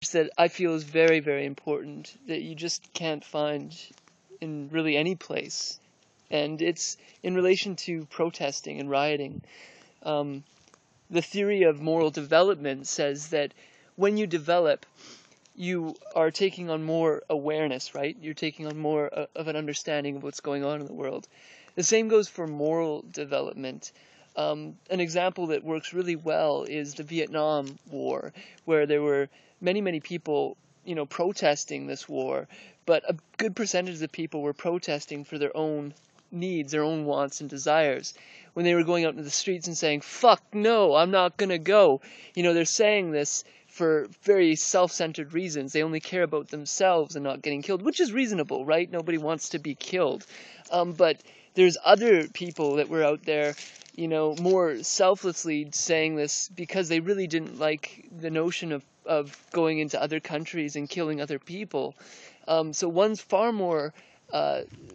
that I feel is very, very important, that you just can't find in really any place. And it's in relation to protesting and rioting. The theory of moral development says that when you develop, you are taking on more awareness, right? You're taking on more of an understanding of what's going on in the world. The same goes for moral development. An example that works really well is the Vietnam War, where there were many, many people, protesting this war, but a good percentage of the people were protesting for their own needs, their own wants and desires. When they were going out into the streets and saying, "Fuck no, I'm not gonna go," they're saying this for very self-centered reasons. They only care about themselves and not getting killed, which is reasonable, right? Nobody wants to be killed. But there's other people that were out there, more selflessly saying this because they really didn't like the notion of going into other countries and killing other people. So one's far more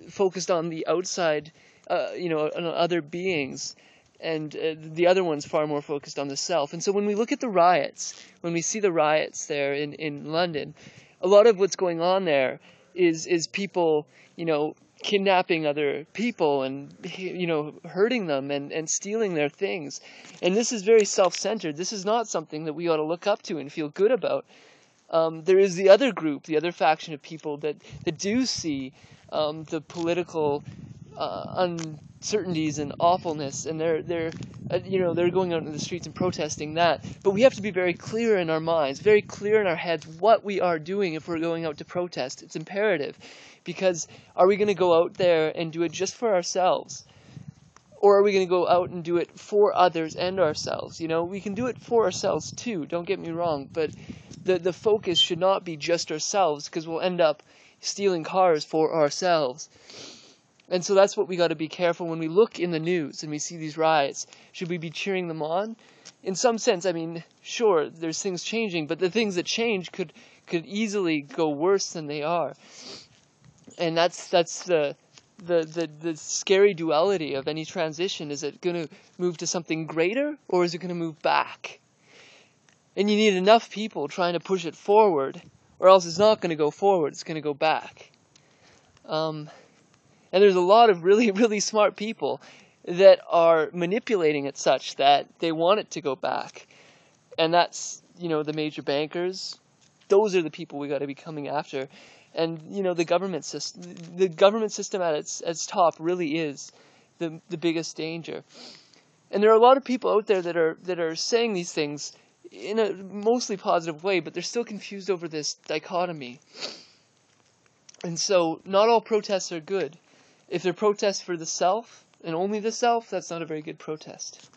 focused on the outside, on other beings, and the other one's far more focused on the self. And so when we look at the riots, when we see the riots there in London, a lot of what's going on there is people, kidnapping other people and, hurting them and stealing their things. And this is very self-centered. This is not something that we ought to look up to and feel good about. There is the other group, the other faction of people that do see the political uncertainties and awfulness, and they're going out in the streets and protesting that. But we have to be very clear in our minds, very clear in our heads what we are doing if we're going out to protest. It's imperative, because are we going to go out there and do it just for ourselves? Or are we going to go out and do it for others and ourselves? We can do it for ourselves too, don't get me wrong, but the focus should not be just ourselves, because we'll end up stealing cars for ourselves. And so that's what we got to be careful when we look in the news and we see these riots. Should we be cheering them on? In some sense, sure, there's things changing, but the things that change could easily go worse than they are. And that's the scary duality of any transition. Is it going to move to something greater, or is it going to move back? And you need enough people trying to push it forward, or else it's not going to go forward, it's going to go back. And there's a lot of really, really smart people that are manipulating it such that they want it to go back. And that's, the major bankers. Those are the people we got to be coming after. And, the government system at its top really is the biggest danger. And there are a lot of people out there that are saying these things in a mostly positive way, but they're still confused over this dichotomy. And so not all protests are good. If they're protests for the self, and only the self, that's not a very good protest.